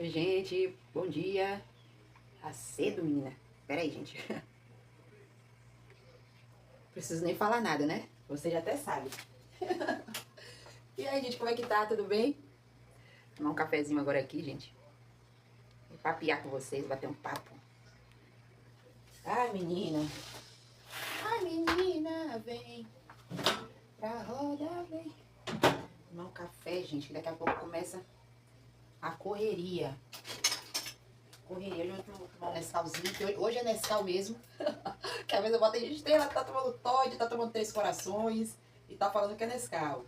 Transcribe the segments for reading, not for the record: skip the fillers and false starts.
Oi, gente, bom dia. Tá cedo, menina. Pera aí, gente. Preciso nem falar nada, né? Você já até sabe. E aí, gente, como é que tá? Tudo bem? Tomar um cafezinho agora aqui, gente. E papear com vocês, bater um papo. Ai, menina. Ai, menina, vem pra roda, vem. Tomar um café, gente, que daqui a pouco começa a correria. Correria, hoje eu vou tomar um Nescauzinho, que hoje é Nescau mesmo. Que às vezes eu boto em estrela, tá tomando Toddy, tá tomando Três Corações e tá falando que é Nescau.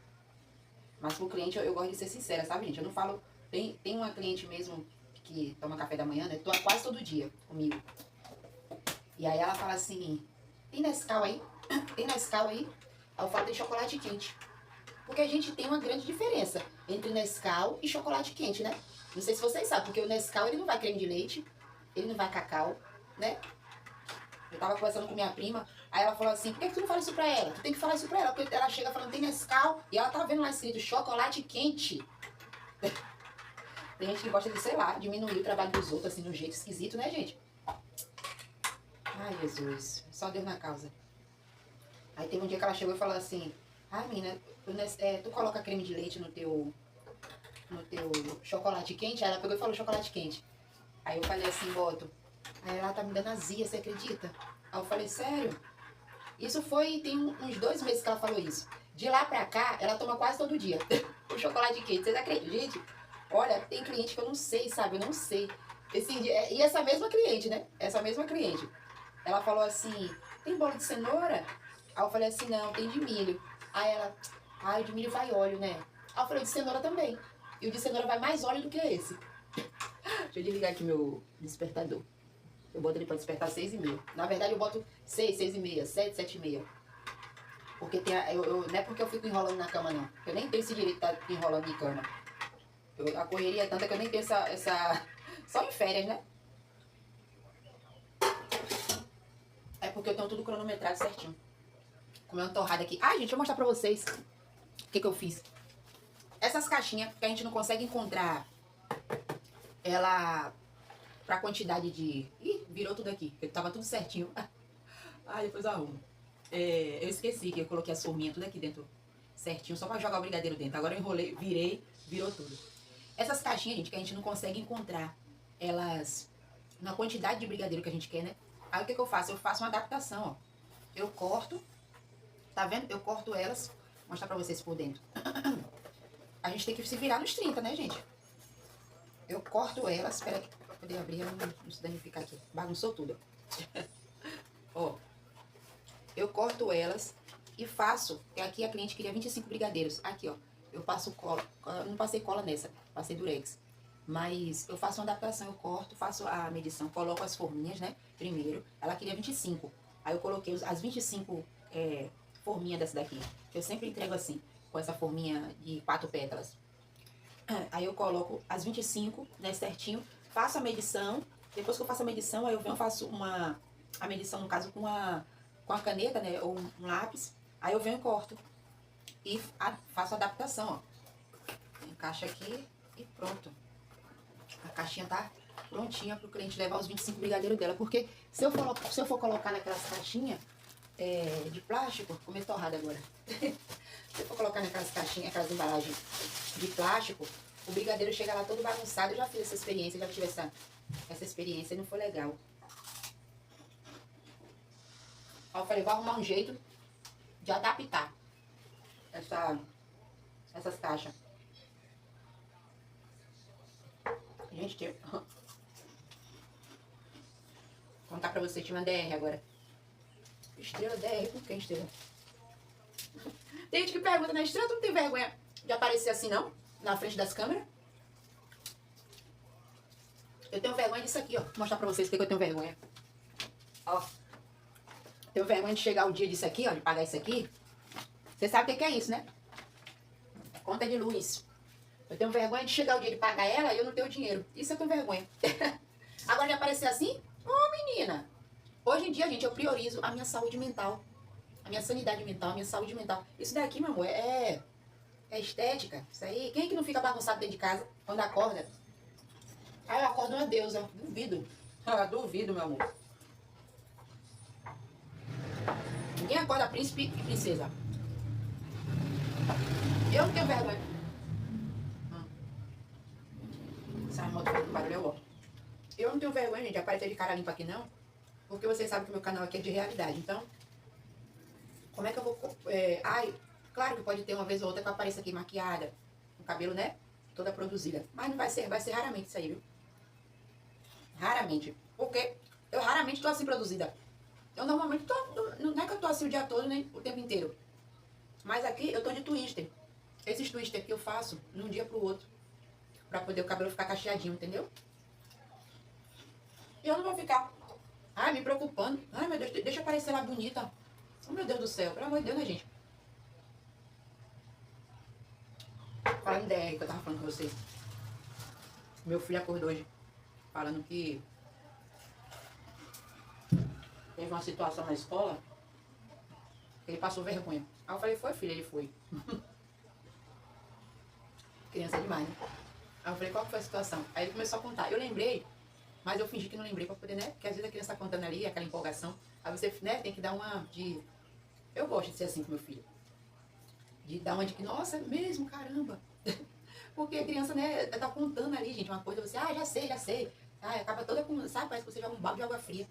Mas pro cliente eu gosto de ser sincera, sabe, gente? Eu não falo. Tem uma cliente mesmo que toma café da manhã, né? Quase todo dia comigo. E aí ela fala assim: tem Nescau aí? Tem Nescau aí? Aí eu falo: tem chocolate quente. Porque a gente tem uma grande diferença entre Nescau e chocolate quente, né? Não sei se vocês sabem, porque o Nescau ele não vai creme de leite, ele não vai cacau, né? Eu tava conversando com minha prima, aí ela falou assim: por que tu não fala isso pra ela? Tu tem que falar isso pra ela, porque ela chega falando: tem Nescau, e ela tá vendo lá escrito chocolate quente. Tem gente que gosta de, sei lá, diminuir o trabalho dos outros, assim, de um jeito esquisito, né, gente? Ai, Jesus, só Deus na causa. Aí teve um dia que ela chegou e falou assim: ai, menina, tu coloca creme de leite no teu chocolate quente? Aí ela pegou e falou chocolate quente. Aí eu falei assim: boto. Aí ela tá me dando azia, você acredita? Aí eu falei: sério? Isso tem uns 2 meses que ela falou isso. De lá pra cá, ela toma quase todo dia o chocolate quente. Vocês acreditam, gente? Olha, tem cliente que eu não sei, sabe? Eu não sei. E essa mesma cliente, né? Essa mesma cliente. Ela falou assim: tem bolo de cenoura? Aí eu falei assim: não, tem de milho. Aí ela: ai, o de milho vai óleo, né? Aí eu falei: o de cenoura também. E o de cenoura vai mais óleo do que esse. Deixa eu desligar aqui meu despertador. Eu boto ele pra despertar 6h30. Na verdade, eu boto 6, 6h30, 7, 7h30. Porque não é porque eu fico enrolando na cama, não. Eu nem tenho esse direito de estar enrolando em cama. A correria é tanta que eu nem tenho essa... Só em férias, né? É porque eu tenho tudo cronometrado certinho. Comer uma torrada aqui. Ai, gente, deixa eu mostrar pra vocês o que eu fiz. Essas caixinhas que a gente não consegue encontrar ela pra quantidade de... Ih, virou tudo aqui, porque tava tudo certinho. Ai, depois eu arrumo. Eu esqueci que eu coloquei as forminhas tudo aqui dentro certinho, só pra jogar o brigadeiro dentro. Agora eu enrolei, virei, virou tudo. Essas caixinhas, gente, que a gente não consegue encontrar elas na quantidade de brigadeiro que a gente quer, né? Aí o que eu faço? Eu faço uma adaptação, ó. Eu corto, tá vendo? Eu corto elas, vou mostrar pra vocês por dentro. A gente tem que se virar nos 30, né, gente? Eu corto elas, espera aqui, pra poder abrir, ela não se danificar aqui. Bagunçou tudo. Ó, eu corto elas e faço, porque aqui a cliente queria 25 brigadeiros. Aqui, ó, eu passo cola, eu não passei cola nessa, passei durex. Mas eu faço uma adaptação, eu corto, faço a medição, coloco as forminhas, né, primeiro. Ela queria 25, aí eu coloquei as 25 forminhas dessa daqui, que eu sempre entrego assim, com essa forminha de 4 pétalas. Aí eu coloco as 25, né, certinho, faço a medição. Depois que eu faço a medição, aí eu venho, faço a medição, no caso, com a caneta, né, ou um lápis. Aí eu venho e corto. E faço a adaptação, ó. Encaixa aqui e pronto. A caixinha tá prontinha pro cliente levar os 25 brigadeiros dela. Porque se eu for colocar naquelas caixinhas de plástico, comer torrada agora. Se eu for colocar naquelas caixinhas, aquelas embalagens de plástico, o brigadeiro chega lá todo bagunçado. Eu já fiz essa experiência, já tive essa experiência e não foi legal. Aí eu falei: vou arrumar um jeito de adaptar essas caixas. Gente, vou contar pra vocês, tinha uma DR agora. Estrela DR, por que estrela? Tem gente que pergunta, né? Estrela, tu não tem vergonha de aparecer assim, não? Na frente das câmeras? Eu tenho vergonha disso aqui, ó. Vou mostrar pra vocês o que eu tenho vergonha. Ó. Tenho vergonha de chegar o dia disso aqui, ó, de pagar isso aqui. Você sabe o que é isso, né? Conta de luz. Eu tenho vergonha de chegar o dia de pagar ela e eu não tenho dinheiro. Isso eu tenho vergonha. Agora de aparecer assim? Ô, menina. Hoje em dia, gente, eu priorizo a minha saúde mental. A minha sanidade mental, a minha saúde mental. Isso daqui, meu amor, é estética. Isso aí. Quem é que não fica bagunçado dentro de casa quando acorda? Ai, eu acordo uma deusa. Duvido. Ah, duvido, meu amor. Ninguém acorda príncipe e princesa. Eu não tenho vergonha. Essa moto fazendo barulho, eu gosto. Eu não tenho vergonha, gente, de aparecer de cara limpa aqui, não. Porque vocês sabem que o meu canal aqui é de realidade. Então, como é que eu vou... ai, claro que pode ter uma vez ou outra que eu apareça aqui maquiada. Com o cabelo, né? Toda produzida. Mas não vai ser raramente isso aí, viu? Raramente. Porque eu raramente tô assim produzida. Eu normalmente tô... Não é que eu tô assim o dia todo, nem o tempo inteiro. Mas aqui eu tô de twister. Esses twister que eu faço de um dia pro outro. Pra poder o cabelo ficar cacheadinho, entendeu? E eu não vou ficar, ai, me preocupando. Ai, meu Deus, deixa eu parecer lá bonita. Oh, meu Deus do céu. Pelo amor de Deus, né, gente? Falando ideia aí que eu tava falando com vocês. Meu filho acordou hoje falando que teve uma situação na escola que ele passou vergonha. Aí eu falei, foi, filho? Ele foi. Criança demais, né? Aí eu falei, qual que foi a situação? Aí ele começou a contar. Eu lembrei, mas eu fingi que não lembrei pra poder, né? Porque às vezes a criança tá contando ali, aquela empolgação. Aí você, né, tem que dar uma de... Eu gosto de ser assim com meu filho. De dar uma de que, nossa, é mesmo, caramba. Porque a criança, né, tá contando ali, gente, uma coisa, você, já sei, já sei. Ah, acaba toda com, sabe, parece que você joga um balde de água fria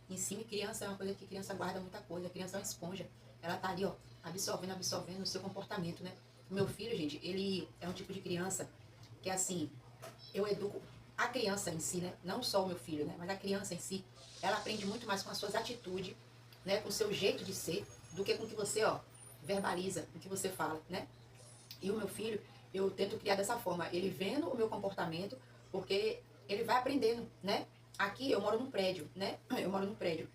em cima. E criança é uma coisa que criança guarda muita coisa. A criança é uma esponja. Ela tá ali, ó, absorvendo o seu comportamento, né? O meu filho, gente, ele é um tipo de criança que, assim, eu educo a criança em si, né? Não só o meu filho, né? Mas a criança em si, ela aprende muito mais com as suas atitudes, né? Com o seu jeito de ser, do que com o que você, ó, verbaliza, com o que você fala, né? E o meu filho, eu tento criar dessa forma, ele vendo o meu comportamento, porque ele vai aprendendo, né? Aqui eu moro num prédio, né? Eu moro num prédio.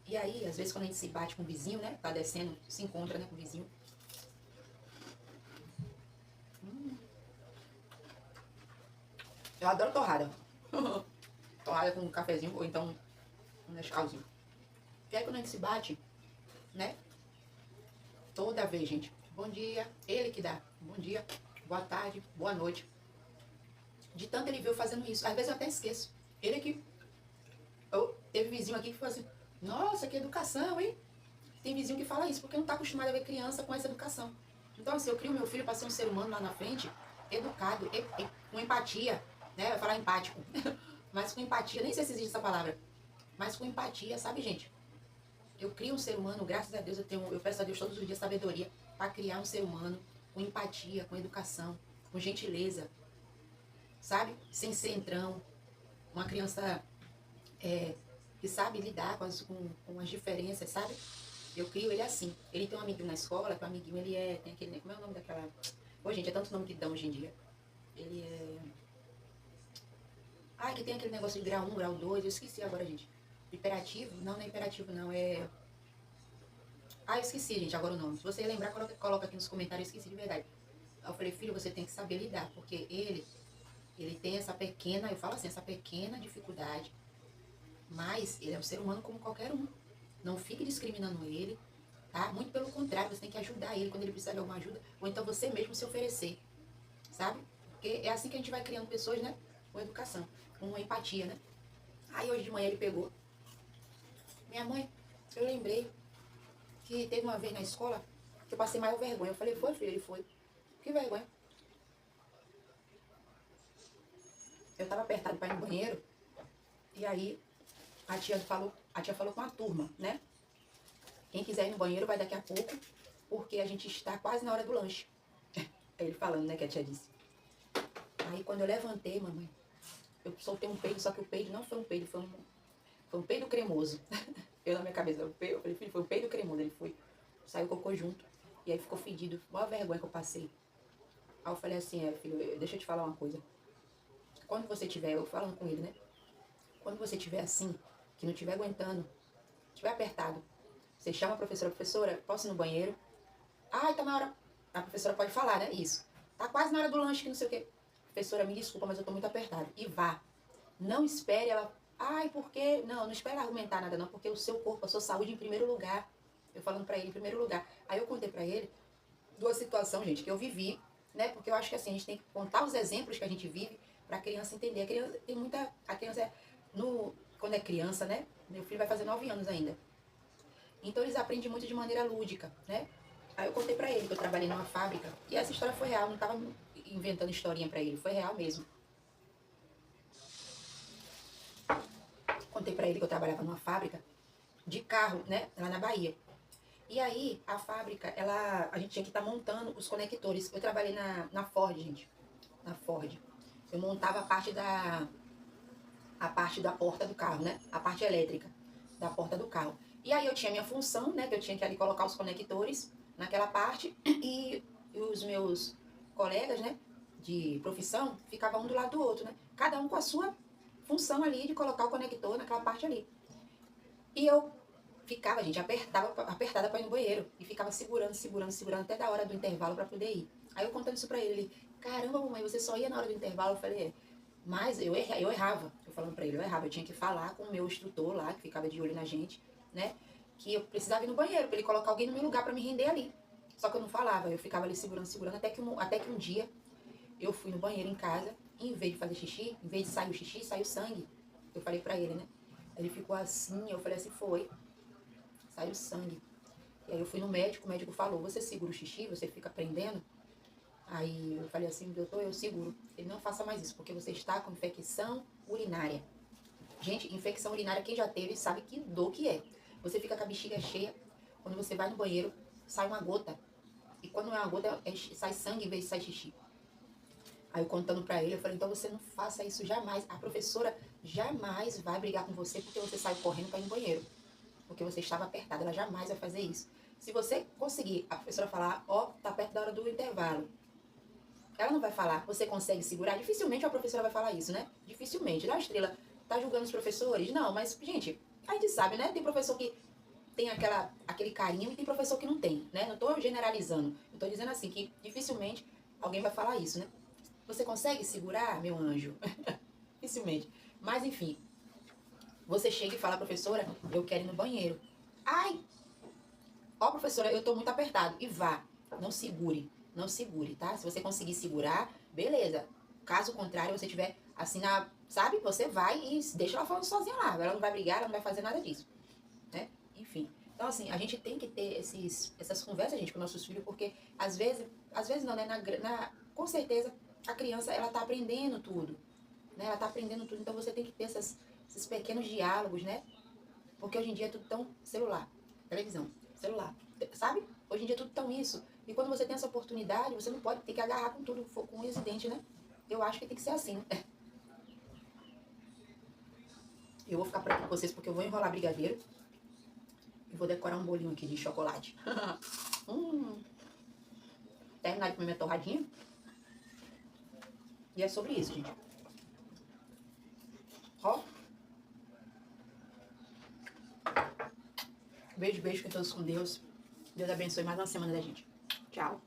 E aí, às vezes, quando a gente se bate com o vizinho, né? Tá descendo, se encontra, né, com o vizinho. Eu adoro torrada. Torrada com um cafezinho, ou então um Nescauzinho. E aí, quando a gente se bate, né? Toda vez, gente. Bom dia. Ele que dá. Bom dia, boa tarde, boa noite. De tanto ele viu fazendo isso. Às vezes eu até esqueço. Ele que... teve vizinho aqui que falou assim, nossa, que educação, hein? Tem vizinho que fala isso, porque não está acostumado a ver criança com essa educação. Então, assim, eu crio meu filho para ser um ser humano lá na frente, educado, com empatia, né? Eu ia falar empático. Mas com empatia, nem sei se existe essa palavra. Mas com empatia, sabe, gente? Eu crio um ser humano, graças a Deus, eu peço a Deus todos os dias sabedoria para criar um ser humano com empatia, com educação, com gentileza, sabe? Sem ser entrão. Uma criança que sabe lidar com as diferenças, sabe? Eu crio ele assim. Ele tem um amiguinho na escola, que o amiguinho ele tem aquele... Como é o nome daquela... Ô, gente, é tanto nome que dão hoje em dia. Ele é... que tem aquele negócio de grau 1, grau 2, eu esqueci agora, gente. Imperativo? Não, não é imperativo, não, é... eu esqueci, gente, agora o nome. Se você lembrar, coloca aqui nos comentários, eu esqueci de verdade. Eu falei, filho, você tem que saber lidar, porque ele tem essa pequena, eu falo assim, essa pequena dificuldade, mas ele é um ser humano como qualquer um. Não fique discriminando ele, tá? Muito pelo contrário, você tem que ajudar ele quando ele precisar de alguma ajuda, ou então você mesmo se oferecer, sabe? Porque é assim que a gente vai criando pessoas, né? Com educação, com empatia, né? Aí hoje de manhã ele pegou. Minha mãe, eu lembrei que teve uma vez na escola que eu passei maior vergonha. Eu falei, foi, filho? Ele foi. Que vergonha. Eu tava apertado para ir no banheiro, e aí a tia falou com a turma, né? Quem quiser ir no banheiro vai daqui a pouco, porque a gente está quase na hora do lanche. É ele falando, né, que a tia disse. Aí quando eu levantei, mamãe, eu soltei um peido, só que o peido não foi um peido, foi um peido cremoso. Eu na minha cabeça, eu falei, filho, foi um peido cremoso. Ele foi, saiu cocô junto, e aí ficou fedido. Maior vergonha que eu passei. Aí eu falei assim, filho, deixa eu te falar uma coisa. Quando você tiver, eu falando com ele, né? Quando você tiver assim, que não estiver aguentando, estiver apertado, você chama a professora, posso ir no banheiro? Tá na hora. A professora pode falar, né? Isso. Tá quase na hora do lanche, que não sei o quê. Professora, me desculpa, mas eu tô muito apertado. E vá. Não espere ela... por quê? Não espere argumentar nada não, porque o seu corpo, a sua saúde em primeiro lugar. Eu falando pra ele em primeiro lugar. Aí eu contei pra ele duas situações, gente, que eu vivi, né? Porque eu acho que assim, a gente tem que contar os exemplos que a gente vive pra criança entender. A criança tem muita... A criança, quando é criança, né? Meu filho vai fazer 9 anos ainda. Então eles aprendem muito de maneira lúdica, né? Aí eu contei pra ele que eu trabalhei numa fábrica. E essa história foi real, não tava inventando historinha pra ele. Foi real mesmo. Contei pra ele que eu trabalhava numa fábrica de carro, né? Lá na Bahia. E aí, a fábrica, a gente tinha que estar montando os conectores. Eu trabalhei na Ford, gente. Na Ford. Eu montava a parte da porta do carro, né? A parte elétrica da porta do carro. E aí eu tinha minha função, né? Que eu tinha que ali colocar os conectores naquela parte. E os meus colegas, né? De profissão, ficavam um do lado do outro, né? Cada um com a sua função ali de colocar o conector naquela parte ali. E eu ficava, gente, apertada para ir no banheiro. E ficava segurando até da hora do intervalo para poder ir. Aí eu contando isso pra ele, caramba, mamãe, você só ia na hora do intervalo? Eu falei, mas eu errava. Eu falando pra ele, eu errava. Eu tinha que falar com o meu instrutor lá, que ficava de olho na gente, né? Que eu precisava ir no banheiro, pra ele colocar alguém no meu lugar pra me render ali. Só que eu não falava, eu ficava ali segurando, até que um dia eu fui no banheiro em casa, e em vez de fazer xixi, em vez de sair o xixi, saiu sangue. Eu falei pra ele, né? Ele ficou assim, eu falei assim, foi. Saiu sangue. E aí eu fui no médico, o médico falou, você segura o xixi, você fica prendendo? Aí eu falei assim, doutor, eu seguro. Ele, não faça mais isso, porque você está com infecção urinária. Gente, infecção urinária, quem já teve sabe que dor que é. Você fica com a bexiga cheia, quando você vai no banheiro, sai uma gota. E quando não é uma gota, sai sangue em vez de sair xixi. Aí eu contando pra ele, eu falei, então você não faça isso jamais. A professora jamais vai brigar com você porque você saiu correndo pra ir no banheiro. Porque você estava apertada, ela jamais vai fazer isso. Se você conseguir, a professora falar, ó, tá perto da hora do intervalo. Ela não vai falar, você consegue segurar? Dificilmente a professora vai falar isso, né? Dificilmente. Da Estrela, tá julgando os professores? Não, mas, gente, a gente sabe, né? Tem professor que tem aquele carinho e tem professor que não tem, né? Não tô generalizando. Eu tô dizendo assim, que dificilmente alguém vai falar isso, né? Você consegue segurar, meu anjo? Dificilmente. Mas, enfim, você chega e fala, professora, eu quero ir no banheiro. Ai, ó, professora, eu tô muito apertado. E vá, não segure. Não segure, tá? Se você conseguir segurar, beleza. Caso contrário, você tiver assim sabe? Você vai e deixa ela falando sozinha lá. Ela não vai brigar, ela não vai fazer nada disso, né? Enfim. Então, assim, a gente tem que ter essas conversas, gente, com nossos filhos, porque às vezes não, né? Com certeza, a criança, ela tá aprendendo tudo, né? Ela tá aprendendo tudo. Então, você tem que ter esses pequenos diálogos, né? Porque hoje em dia é tudo tão celular, televisão, celular, sabe? Hoje em dia é tudo tão isso. E quando você tem essa oportunidade, você não pode ter que agarrar com tudo, com unhas e dentes, né? Eu acho que tem que ser assim. Eu vou ficar por aqui com vocês porque eu vou enrolar brigadeiro. E vou decorar um bolinho aqui de chocolate. Terminar de comer minha torradinha. E é sobre isso, gente. Ó. Beijo, beijo, fiquem todos com Deus. Deus abençoe mais uma semana da gente. Tchau.